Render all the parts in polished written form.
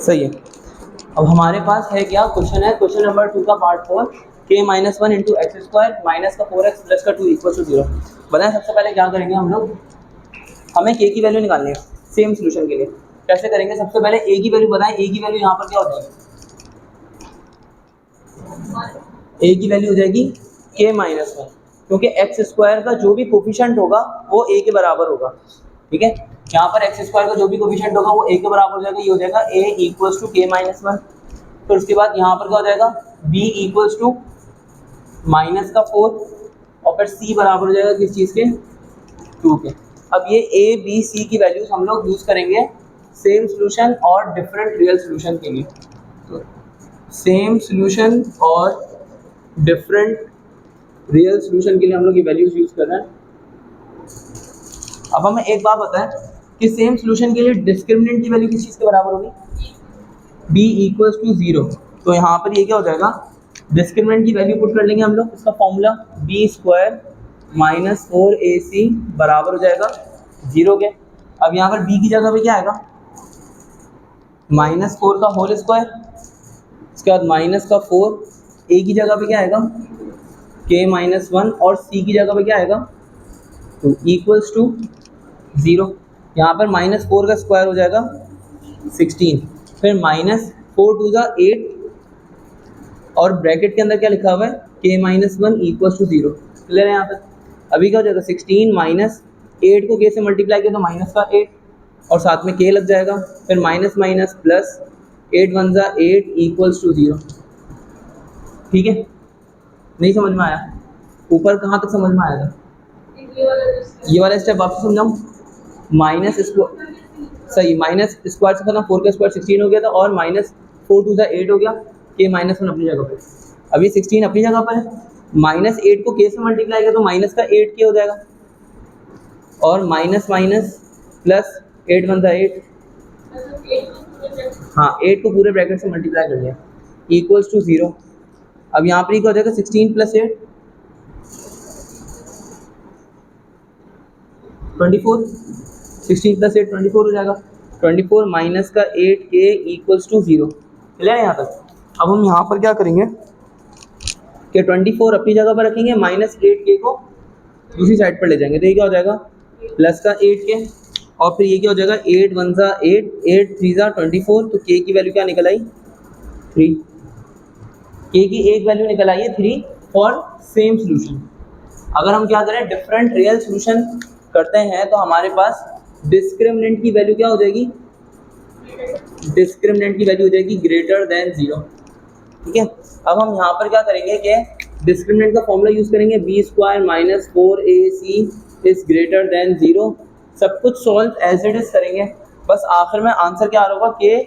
सही है। अब हमारे पास है क्या, क्वेश्चन है, क्वेश्चन नंबर 2 का part 4, k minus 1 into x square minus का 4x प्लस का 2 इक्वल टू 0। बताएं सबसे पहले क्या करेंगे हम लोग, हमें k की वैल्यू निकालनी है सेम सोल्यूशन के लिए। कैसे करेंगे, सबसे पहले a की वैल्यू बताएं, a की वैल्यू यहाँ पर क्या हो जाएगी, a की वैल्यू हो जाएगी k माइनस 1, क्योंकि एक्स स्क्वायर का जो भी कोफिशिएंट होगा वो a के बराबर होगा। ठीक है, यहाँ पर एक्स स्क्वायर का जो भी कोफिशिएंट होगा वो a के बराबर हो जाएगा, ये हो जाएगा a equals to k minus 1। फिर उसके बाद यहाँ पर क्या हो जाएगा, b इक्वल्स टू माइनस का 4, और फिर c बराबर हो जाएगा किस चीज़ के, 2 के। अब ये a b c की वैल्यूज हम लोग यूज़ करेंगे सेम सोल्यूशन और डिफरेंट रियल सोल्यूशन के लिए। तो सेम सोल्यूशन और डिफरेंट रियल सोल्यूशन के लिए हम लोग ये वैल्यूज यूज़ कर रहे हैं। अब हमें एक बात बताएं कि सेम सोल्यूशन के लिए डिस्क्रिमिनेंट की वैल्यू किस चीज़ के बराबर होगी, b इक्वल्स टू 0। तो यहाँ पर ये क्या हो जाएगा, डिस्क्रिमिनेंट की वैल्यू पुट कर लेंगे हम लोग, इसका formula b square minus 4ac बराबर हो जाएगा 0 के। अब यहाँ पर b की जगह पे क्या आएगा, माइनस 4 का होल स्क्वायर, इसके बाद माइनस का 4, a की जगह पे क्या आएगा k माइनस 1, और c की जगह पे क्या आएगा, तो इक्वल्स टू 0। यहाँ पर माइनस 4 का स्क्वायर हो जाएगा 16, फिर माइनस 4 टू ज़ा 8, और ब्रैकेट के अंदर क्या लिखा हुआ है, k minus 1 equals to 0। Clear है यहाँ पर। अभी क्या हो जाएगा, 16 माइनस 8 को k से मल्टीप्लाई किया तो माइनस का 8, और साथ में k लग जाएगा, फिर माइनस माइनस प्लस 8 1 ज़ा 8 इक्वल्स टू 0। ठीक है, नहीं समझ में आया, ऊपर कहाँ तक समझ में आएगा, ये वाला स्टेप वापस समझाऊँ, माइनस स्क्वायर, सही, माइनस स्क्वायर से करना, 4 का स्क्वायर 16 हो गया था, और माइनस 4 टू ज़ा 8 हो गया, k माइनस 1 अपनी जगह पर। अभी 16 अपनी जगह पर है, माइनस 8 को k से मल्टीप्लाई किया तो माइनस का 8k हो जाएगा, और माइनस माइनस प्लस 8 1 ज़ा 8, हाँ 8 को पूरे ब्रैकेट से मल्टीप्लाई कर लिया इक्वल्स टू 0। अब यहाँ पर क्या हो जाएगा, 16 प्लस 8 24, 16 प्लस 8 24 हो जाएगा, 24 माइनस का 8k इक्वल्स टू 0। क्लियर है यहाँ तक। अब हम यहाँ पर क्या करेंगे कि 24 अपनी जगह पर रखेंगे, माइनस 8k को दूसरी साइड पर ले जाएंगे, तो ये क्या हो जाएगा प्लस का 8k, और फिर ये क्या हो जाएगा 8 1 ज़ा 8, 8 3 ज़ा 24, तो k की वैल्यू क्या निकल आई 3, k की एक वैल्यू निकल आई है 3 फॉर सेम सोल्यूशन। अगर हम क्या करें, डिफरेंट रियल सोल्यूशन करते हैं तो हमारे पास डिस्क्रिमिनेंट की वैल्यू क्या हो जाएगी, डिस्क्रिमिनेंट की वैल्यू हो जाएगी ग्रेटर देन 0। ठीक है, अब हम यहाँ पर क्या करेंगे कि डिस्क्रिमिनेंट का फॉर्मूला यूज़ करेंगे, B square minus 4ac is greater than 0। सब कुछ सॉल्व एज इट इज करेंगे, बस आखिर में आंसर क्या आ रहा होगा, k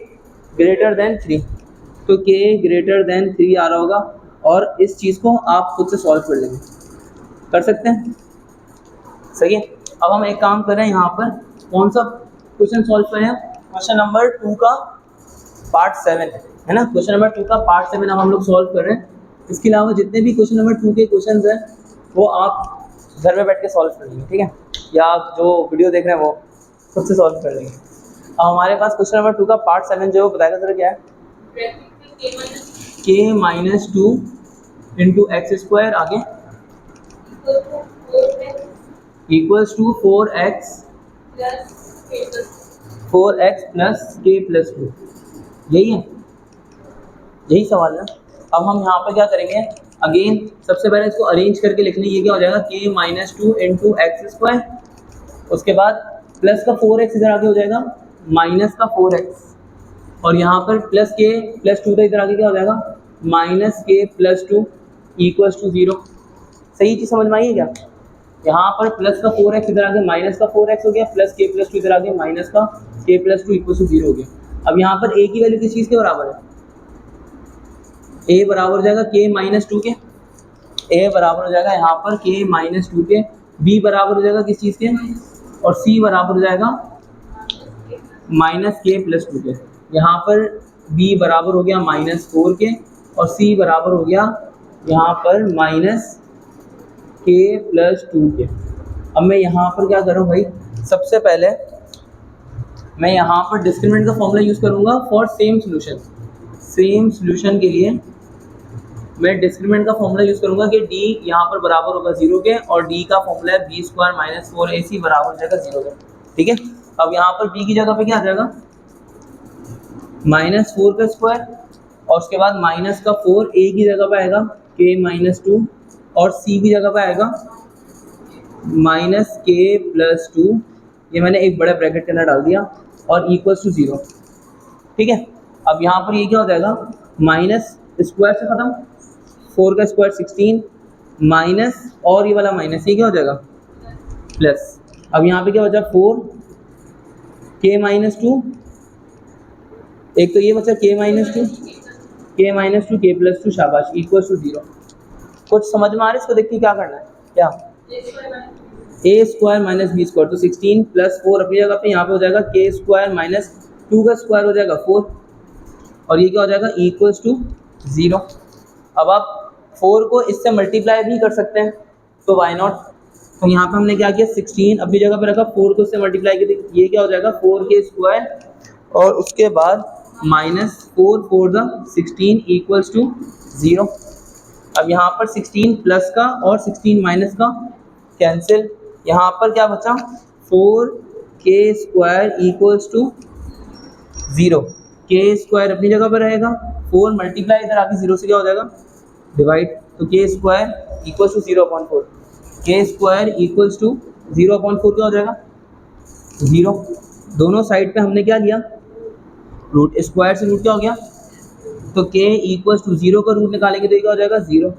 ग्रेटर देन 3, तो k ग्रेटर देन 3 आ रहा होगा, और इस चीज़ को आप खुद से सॉल्व कर लेंगे, कर सकते हैं। सही है, अब हम एक काम कर रहे हैं, यहाँ पर कौन सा क्वेश्चन सॉल्व करें, क्वेश्चन नंबर 2 का पार्ट 7 है ना, क्वेश्चन नंबर 2 का पार्ट 7 अब हम लोग सॉल्व कर रहे हैं। इसके अलावा जितने भी क्वेश्चन नंबर 2 के क्वेश्चन हैं वो आप घर में बैठ के सॉल्व कर लेंगे, ठीक है, या आप जो वीडियो देख रहे हैं वो खुद से सॉल्व कर लेंगे। अब हमारे पास क्वेश्चन नंबर 2 का पार्ट 7 जो बताएगा सर क्या है, k minus 2 into x square आगे equals to 4x plus k plus 2, यही है, यही सवाल है। अब हम यहाँ पर क्या करेंगे, अगेन सबसे पहले इसको अरेंज करके लिख लें, ये क्या हो जाएगा k minus 2 into x square, उसके बाद प्लस का 4x इधर आगे हो जाएगा माइनस का 4x, और यहाँ पर प्लस k प्लस 2 इधर आगे क्या हो जाएगा minus k plus 2 equals to 0। सही चीज़ समझ में आई है क्या, यहाँ पर प्लस का 4x इधर आगे माइनस का 4x हो गया, प्लस k प्लस 2 इधर आगे माइनस का k प्लस 2 इक्वल्स टू 0 हो गया। अब यहाँ पर a की वैल्यू किस चीज़ के बराबर है, a बराबर हो जाएगा k माइनस 2 के, a बराबर हो जाएगा यहाँ पर k माइनस 2 के, b बराबर हो जाएगा किस चीज़ के, और c बराबर हो जाएगा माइनस k प्लस 2 के। यहाँ पर b बराबर हो गया माइनस 4 के, और c बराबर हो गया यहाँ पर माइनस k प्लस 2 के। अब मैं यहाँ पर क्या करूँ भाई, सबसे पहले मैं यहाँ पर डिस्क्रिमिनेंट का फॉर्मूला यूज़ करूँगा for same solution. Same solution के लिए मैं डिस्क्रिमिनेंट का फॉर्मूला यूज़ करूँगा कि डी यहाँ पर बराबर होगा 0 के, और डी का फॉर्मूला है बी स्क्वायर माइनस 4ac बराबर हो जाएगा 0 के। ठीक है, अब यहाँ पर बी की जगह पे क्या आ जाएगा, -4 का स्क्वायर, और उसके बाद माइनस का 4, ए की जगह पे आएगा k-2, और सी की जगह पे आएगा -k+2, ये मैंने एक बड़े ब्रैकेट के अंदर डाल दिया, और इक्वल्स टू 0। ठीक है, अब यहाँ पर ये क्या हो जाएगा, माइनस स्क्वायर से ख़त्म, 4 का स्क्वायर 16, माइनस और ये वाला माइनस, ये क्या हो जाएगा प्लस। अब यहाँ पे क्या हो जाएगा 4k-2, एक तो ये बचा k-2, k-2, k+2, शाबाश, इक्वल्स टू 0। कुछ समझ में आ रहा है, इसको देखिए क्या करना है, क्या a square minus B square, तो 16 + 4 अपनी जगह पे, यहाँ पे हो जाएगा k स्क्वायर माइनस 2 का स्क्वायर हो जाएगा 4, और ये क्या हो जाएगा इक्वल्स टू 0। अब आप 4 को इससे मल्टीप्लाई भी कर सकते हैं, तो वाई नॉट। तो यहाँ पे हमने क्या किया, 16 अपनी जगह पे रखा, 4 को इससे मल्टीप्लाई किया, ये क्या हो जाएगा 4k स्क्वायर, और उसके बाद -4 इक्वल्स टू 0। अब यहाँ पर 16 प्लस का और 16 माइनस का कैंसिल, यहाँ पर क्या बचा 4k square equals to 0। k square अपनी जगह पर रहेगा, 4 मल्टीप्लाई इधर आके 0 से क्या हो जाएगा डिवाइड, तो k square equals to 0/4, k square equals to 0/4 क्या हो जाएगा 0। दोनों साइड पे हमने क्या लिया, रूट, स्क्वायर से रूट क्या हो गया, तो k इक्वल्स टू 0 का रूट निकालेंगे तो क्या हो जाएगा 0।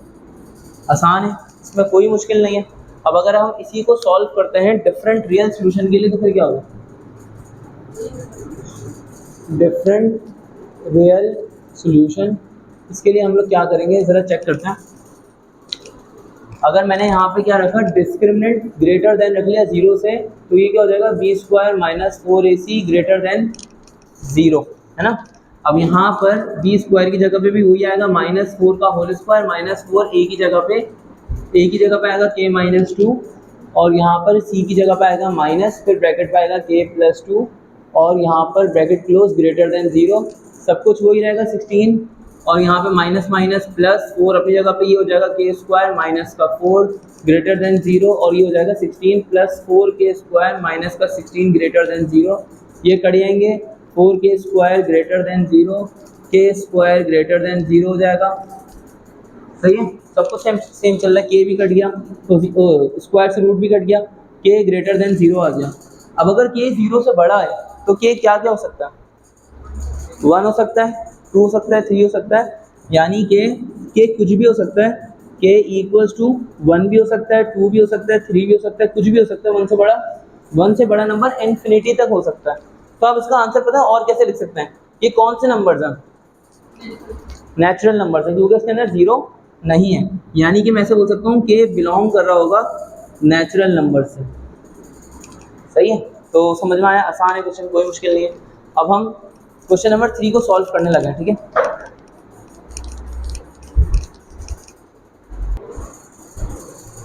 आसान है, इसमें कोई मुश्किल नहीं है। अब अगर हम इसी को सॉल्व करते हैं डिफरेंट रियल सॉल्यूशन के लिए, तो फिर क्या होगा, डिफरेंट रियल सॉल्यूशन, इसके लिए हम लोग क्या करेंगे ज़रा चेक करते हैं। अगर मैंने यहाँ पे क्या रखा, डिस्क्रिमिनेंट ग्रेटर देन रख लिया 0 से, तो ये क्या हो जाएगा B square minus 4ac greater than 0, है ना। अब यहाँ पर बी स्क्वायर की जगह पे भी वही आएगा, -4 का होल स्क्वायर माइनस 4, ए की जगह पे आएगा k-2, और यहाँ पर सी की जगह पे आएगा माइनस, फिर ब्रैकेट पे आएगा k+2, और यहाँ पर ब्रैकेट क्लोज ग्रेटर देन 0, सब कुछ वही रहेगा 16, और यहाँ पे माइनस माइनस प्लस 4 अपनी जगह पे, ये हो जाएगा k स्क्वायर माइनस का 4 ग्रेटर देन 0, और ये हो जाएगा 16 + 4k स्क्वायर माइनस का 16 ग्रेटर देन 0, ये करिएंगे 4k square greater than 0, k square greater than 0 हो जाएगा। सही है, सब कुछ सेम चल रहा है, k भी कट गया, तो स्क्वायर से रूट भी कट गया, k ग्रेटर देन 0 आ गया। अब अगर k 0 से बड़ा है तो k क्या क्या हो सकता है, 1 हो सकता है, 2 हो सकता है, 3 हो सकता है, यानी k कुछ भी हो सकता है, k इक्वल्स टू 1 भी हो सकता है, 2 भी हो सकता है, 3 भी हो सकता है, कुछ भी हो सकता है, 1 से बड़ा नंबर इन्फिनिटी तक हो सकता है। तो आप इसका आंसर पता है और कैसे लिख सकते हैं, ये कौन से नंबर्स हैं, नेचुरल नंबर्स हैं, क्योंकि इसके अंदर 0 नहीं है, यानी कि मैं ऐसे बोल सकता हूँ कि बिलोंग कर रहा होगा नेचुरल नंबर से। सही है, तो समझ में आया, आसान है क्वेश्चन, कोई मुश्किल नहीं है। अब हम क्वेश्चन नंबर 3 को सॉल्व करने लगे, ठीक है।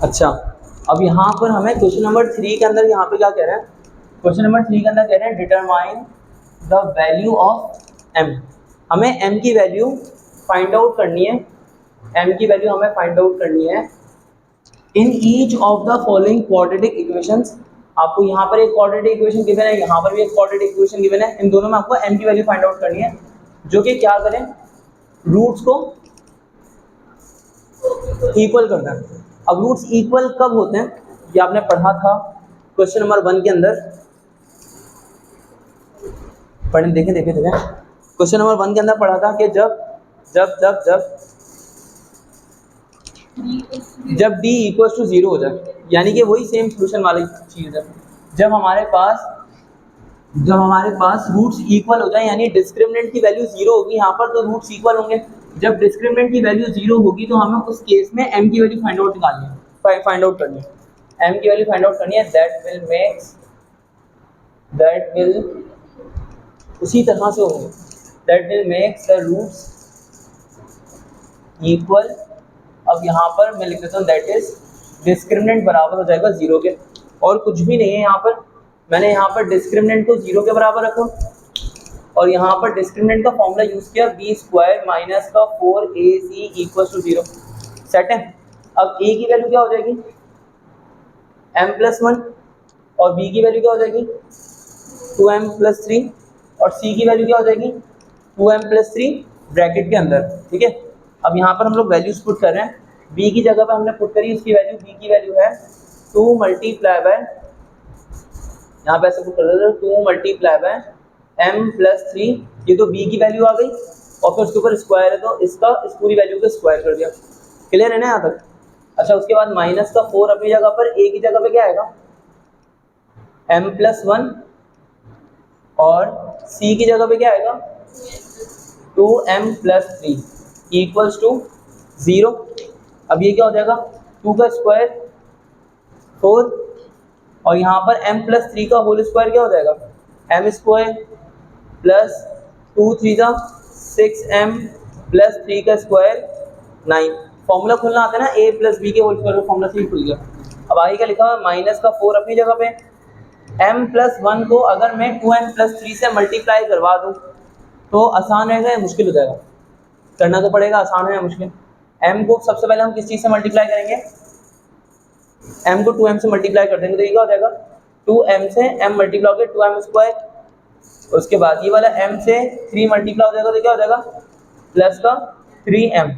अच्छा, अब यहाँ पर हमें क्वेश्चन नंबर 3 के अंदर यहाँ पे क्या कह रहे हैं, क्वेश्चन नंबर 3 के अंदर कह रहे हैं determine the value of m। हमें m की वैल्यू फाइंड आउट करनी है, m की वैल्यू हमें फाइंड आउट करनी है in each of the following quadratic equations. आपको यहाँ पर एक क्वाड्रेटिक इक्वेशन गिवन है, यहाँ पर भी एक क्वाड्रेटिक इक्वेशन गिवन है, इन दोनों में आपको m की वैल्यू फाइंड आउट करनी है, जो कि क्या करें, रूट्स को इक्वल करना है। अब रूट्स इक्वल कब होते हैं, ये आपने पढ़ा था क्वेश्चन नंबर 1 के अंदर, पढ़ने देखें क्वेश्चन नंबर 1 के अंदर पढ़ा था कि जब d इक्वल्स टू 0 हो जाए, यानी कि वही सेम सोल्यूशन वाली चीज़ है, जब हमारे पास रूट्स इक्वल हो जाए, यानी डिस्क्रिमिनेंट की वैल्यू 0 होगी यहाँ पर, तो रूट्स इक्वल होंगे। जब डिस्क्रिमिनेंट की वैल्यू 0 होगी तो हमें उस केस में m की वैल्यू फाइंड आउट करनी है, m की वैल्यू फाइंड आउट करनी है, दैट विल उसी तरह से होंगे, that will makes the roots equal. अब यहाँ पर मैं लिख देता हूँ दैट इज डिस्क्रिमिनेंट बराबर हो जाएगा 0 के, और कुछ भी नहीं है यहाँ पर, मैंने यहाँ पर डिस्क्रिमिनेंट को 0 के बराबर रखा और यहाँ पर डिस्क्रिमिनेंट का फॉर्मूला यूज किया b² माइनस का 4ac इक्वल टू 0। सेट है। अब a की वैल्यू क्या हो जाएगी m+1 और b की वैल्यू क्या हो जाएगी 2m+3 और c की वैल्यू क्या हो जाएगी 2m+3 ब्रैकेट के अंदर। ठीक है। अब यहाँ पर हम लोग वैल्यूज पुट कर रहे हैं। b की जगह पर हमने पुट करी उसकी वैल्यू, b की वैल्यू है 2 मल्टीप्लाई बाय, यहाँ पे ऐसे पुट कर देते 2 मल्टीप्लाई बाय m+3, ये तो b की वैल्यू आ गई और फिर उसके ऊपर स्क्वायर है तो इसका इस पूरी वैल्यू को स्क्वायर कर दिया। क्लियर है ना यहाँ तक? अच्छा, उसके बाद माइनस का 4 अपनी जगह पर, a की जगह पे क्या आएगा m+1 और c की जगह पे क्या आएगा 2m+3 इक्वल्स टू 0। अब ये क्या हो जाएगा 2 का स्क्वायर 4 और यहाँ पर m+3 का होल स्क्वायर क्या हो जाएगा m² प्लस 2 3 जा 6m प्लस 3 का स्क्वायर 9। फॉर्मूला खोलना आता है ना a प्लस b के होल स्क्वायर का फॉर्मूला से खुल गया। अब आगे क्या लिखा हुआ है माइनस का 4 अपनी जगह पे, m+1 को अगर मैं 2m+3 से मल्टीप्लाई करवा दूँ तो आसान रहेगा या मुश्किल हो जाएगा? करना तो पड़ेगा, आसान है या मुश्किल? m को सबसे पहले हम किस चीज़ से मल्टीप्लाई करेंगे, m को 2m से मल्टीप्लाई कर देंगे तो ये क्या हो जाएगा 2m से m मल्टीप्लाई होकर 2m²। उसके बाद ये वाला m से 3 मल्टीप्लाई हो जाएगा तो क्या हो जाएगा प्लस का 3m।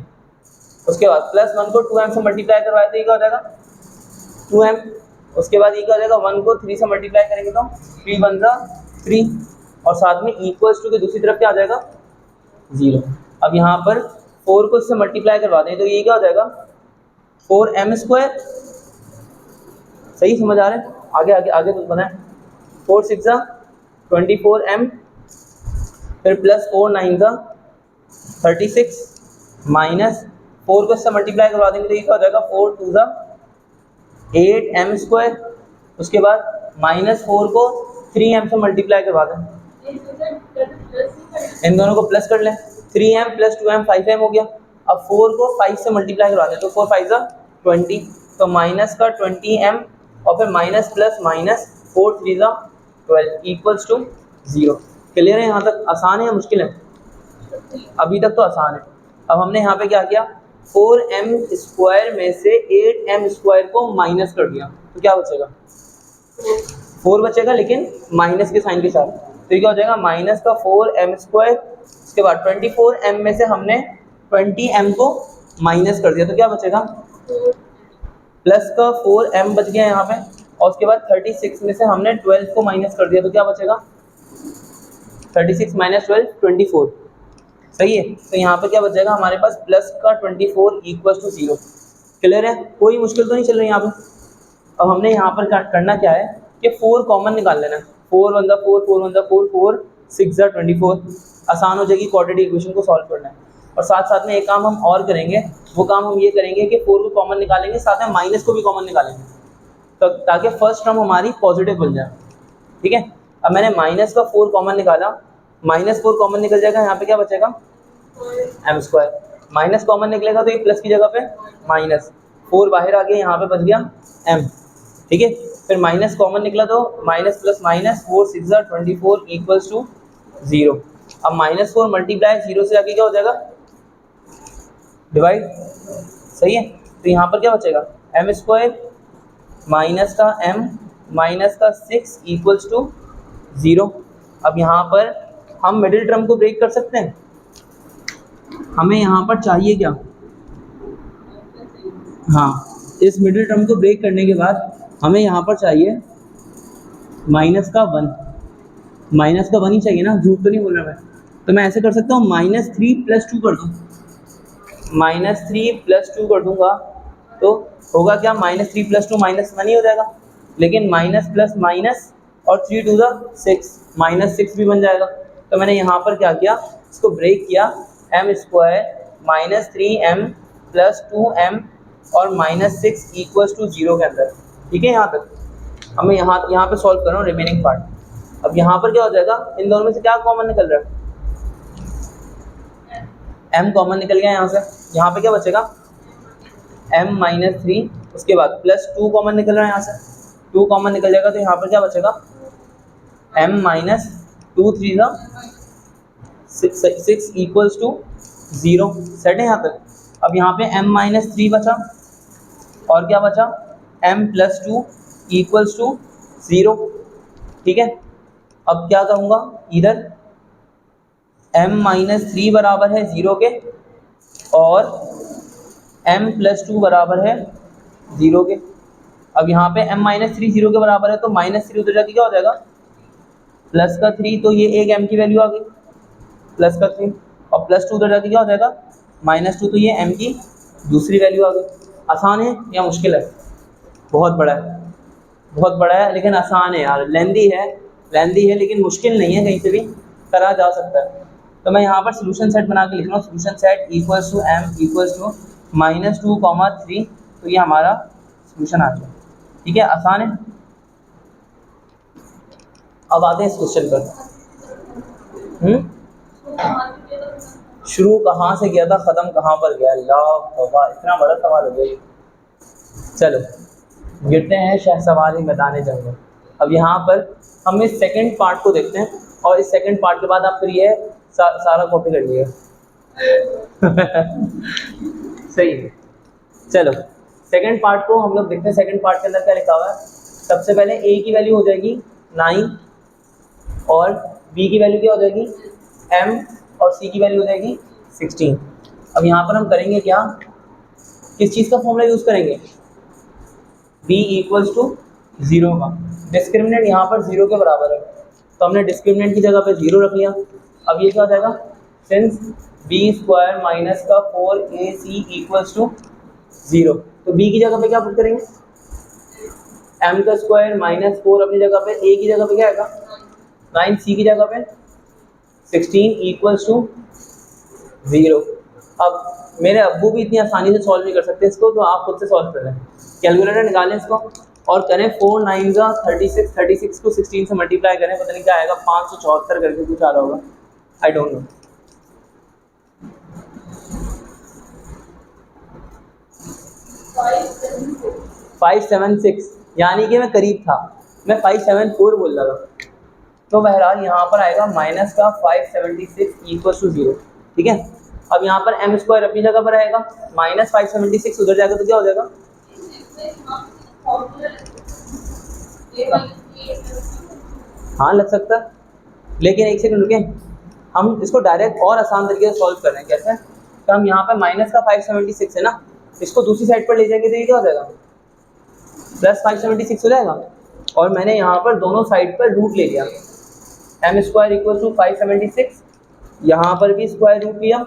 उसके बाद +1 को 2m से मल्टीप्लाई करवाए तो ये क्या हो जाएगा 2m। उसके बाद ये क्या हो जाएगा 1 को 3 से मल्टीप्लाई करेंगे तो 3 1 जा 3 और साथ में इक्वल्स टू के दूसरी तरफ क्या आ जाएगा 0। अब यहाँ पर 4 को इससे मल्टीप्लाई करवा दें तो ये क्या हो जाएगा 4m²। सही समझ आ रहा है? आगे आगे आगे कुछ बनाए 4 6 जा 24m फिर प्लस 4 9 जा 36 माइनस 4 को इससे मल्टीप्लाई करवा देंगे तो ये क्या हो जाएगा 4 2 जा 8m²। उसके बाद -4 को 3m से मल्टीप्लाई करवा दें, इन दोनों को प्लस कर लें 3m प्लस 2m 5m हो गया। अब 4 को 5 से मल्टीप्लाई करवा दें तो 4 5 जा 20 तो माइनस का 20m और फिर माइनस प्लस माइनस 4 3 जा 12 इक्वल्स टू 0। क्लियर है? यहाँ तक आसान है या मुश्किल है? अभी तक तो आसान है। अब हमने यहाँ पे क्या किया 4m² में से 8m² को माइनस कर दिया तो क्या बचेगा 4 बचेगा लेकिन माइनस के साइन के साथ, तो क्या हो जाएगा माइनस का 4m²। उसके बाद 24m में से हमने 20m को माइनस कर दिया तो क्या बचेगा प्लस का 4m बच गया यहाँ पे और उसके बाद 36 में से हमने 12 को माइनस कर दिया तो क्या बचेगा 36 माइनस 12 24। सही है? तो यहाँ पर क्या बचेगा हमारे पास प्लस का 24 इक्वल टू 0। क्लियर है? कोई मुश्किल तो नहीं चल रही यहाँ पे। अब हमने यहाँ पर करना क्या है कि 4 कॉमन निकाल लेना। 4 1 4 4 1 4 4 6 24, आसान हो जाएगी क्वाड्रेटिक इक्वेशन को सॉल्व करना है। और साथ साथ में एक काम हम और करेंगे, वो काम हम ये करेंगे कि 4 को कॉमन निकालेंगे, साथ में माइनस को भी कॉमन निकालेंगे तो ताकि फर्स्ट टर्म हमारी पॉजिटिव बन जाए। ठीक है? अब मैंने माइनस का 4 कॉमन निकाला, -4 कॉमन निकल जाएगा, यहाँ पे क्या बचेगा m²। माइनस कॉमन निकलेगा तो ये प्लस की जगह पे माइनस, 4 बाहर आ गया, यहाँ पे बच गया m। ठीक है? फिर माइनस कॉमन निकला तो माइनस प्लस माइनस 4 6 जा 24 इक्वल्स टू 0। अब -4 मल्टीप्लाई 0 से आगे क्या हो जाएगा डिवाइड। सही है? तो यहाँ पर क्या बचेगा m² माइनस का m माइनस का 6 इक्वल्स टू 0। अब यहाँ पर हम मिडिल टर्म को ब्रेक कर सकते हैं। हमें यहाँ पर चाहिए क्या, हाँ, इस मिडिल टर्म को ब्रेक करने के बाद हमें यहाँ पर चाहिए माइनस का 1 ही चाहिए ना, झूठ तो नहीं बोल रहा मैं। तो मैं ऐसे कर सकता हूँ -3 + 2 कर दूँ, -3 + 2 कर दूँगा तो होगा क्या -3 + 2 -1 ही हो जाएगा, लेकिन माइनस प्लस माइनस और 3 2 जा 6 -6 भी बन जाएगा। तो मैंने यहाँ पर क्या किया, इसको ब्रेक किया m² -3m + 2m और -6 इक्वल्स टू 0 के अंदर। ठीक है? यहाँ तक हमें यहाँ पे सॉल्व कर रहा हूँ रिमेनिंग पार्ट। अब यहाँ पर क्या हो जाएगा, इन दोनों में से क्या कॉमन निकल रहा है, m कॉमन निकल गया यहाँ से। यहाँ पे क्या बचेगा m -3, उसके बाद +2 कॉमन निकल रहा है यहाँ से, 2 कॉमन निकल जाएगा तो यहाँ पर क्या बचेगा m माइनस 2 3 का 6 इक्वल्स टू 0। सेट है यहाँ तक। अब यहाँ पे m माइनस 3 बचा और क्या बचा m प्लस 2 इक्वल्स टू 0। ठीक है, अब क्या करूँगा, इधर m माइनस 3 बराबर है 0 के और m प्लस 2 बराबर है 0 के। अब यहाँ पे m माइनस 3 0 के बराबर है तो माइनस 3 उधर जाके क्या हो जाएगा प्लस का 3, तो ये एक m की वैल्यू आ गई प्लस का 3, और प्लस 2 उधर जाके क्या हो जाएगा माइनस 2, तो ये m की दूसरी वैल्यू आ गई। आसान है या मुश्किल है? बहुत बड़ा है लेकिन आसान है यार। लेंदी है लेकिन मुश्किल नहीं है, कहीं से भी करा जा सकता है। तो मैं यहाँ पर सोल्यूशन सेट बना के लिख रहा हूँ, solution set equals to m equals to minus 2, 3, तो ये हमारा सोल्यूशन आ गया। ठीक है, आसान है। अब आते हैं इस क्वेश्चन पर। शुरू कहाँ से किया था, ख़त्म कहाँ पर गया? अल्लाह तौबा, इतना बड़ा सवाल हो गया। चलो गिरते हैं शहसवार मैदान जंग में। अब यहाँ पर हम इस सेकंड पार्ट को देखते हैं और इस सेकंड पार्ट के बाद आप फिर ये सारा कॉपी कर लिएगा। सही है। चलो सेकंड पार्ट को हम लोग देखते हैं। सेकंड पार्ट के अंदर क्या लिखा हुआ है? सबसे पहले a की वैल्यू हो जाएगी 9 और b की वैल्यू क्या हो जाएगी m और c की वैल्यू हो जाएगी 16। अब यहाँ पर हम करेंगे क्या, किस चीज़ का फॉर्मूला यूज़ करेंगे? b इक्वल्स टू 0 का। डिस्क्रिमिनेंट यहाँ पर 0 के बराबर है तो हमने डिस्क्रिमिनेंट की जगह पे 0 रख लिया। अब ये क्या हो जाएगा, सिंस b स्क्वायर माइनस का 4ac इक्वल्स टू 0, तो b की जगह पे क्या पुट करेंगे, m का स्क्वायर माइनस 4 अपनी जगह पे, a की जगह पे क्या आएगा 9, c की जगह पे 16 इक्वल्स टू 0। अब मेरे अब्बू भी इतनी आसानी से सॉल्व नहीं कर सकते इसको, तो आप खुद से सॉल्व कर लें। कैलकुलेटर निकालें इसको और करें 4 9 का 36, 36 को 16 से मल्टीप्लाई करें, पता नहीं क्या आएगा, 574 करके कुछ आ रहा होगा, आई डोंट नो। फाइव 576, यानी कि मैं करीब था, मैं 574 बोल रहा था। तो बहरहाल यहाँ पर आएगा माइनस का 576 इक्वल टू 0। ठीक है, अब यहाँ पर m स्क्वायर अपनी जगह पर आएगा, माइनस 576 उधर जाएगा तो क्या हो जाएगा, हाँ लग सकता है, लेकिन एक सेकंड रुके, हम इसको डायरेक्ट और आसान तरीके से सॉल्व कर रहे हैं। कैसे? तो हम यहाँ पर माइनस का 576 है ना, इसको दूसरी साइड पर ले जाएंगे तो ये क्या हो जाएगा प्लस 576 हो जाएगा, और मैंने यहाँ पर दोनों साइड पर रूट ले लिया। m स्क्वायर इक्वल टू 576, यहाँ पर भी स्क्वायर रूट लिया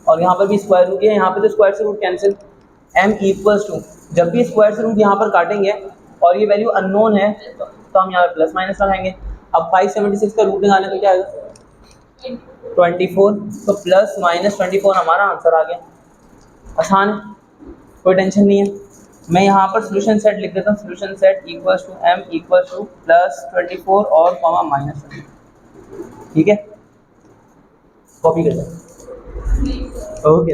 और यहाँ पर भी स्क्वायर रूट लिया, यहाँ पर तो स्क्वायर से root cancel. m equals to, जब भी स्क्वायर से रूट यहाँ पर काटेंगे और ये वैल्यू अननोन है तो हम यहाँ पर प्लस माइनस लगाएंगे। अब 576 का रूट निकालें तो क्या आएगा 24, तो प्लस माइनस 24 हमारा आंसर आ गया। आसान है, कोई टेंशन नहीं है। मैं यहाँ पर सोल्यूशन सेट लिख देता हूँ, solution set equals to m equals to plus 24 और कॉमा माइनस 20। ठीक है, कॉपी कर लें। ओके।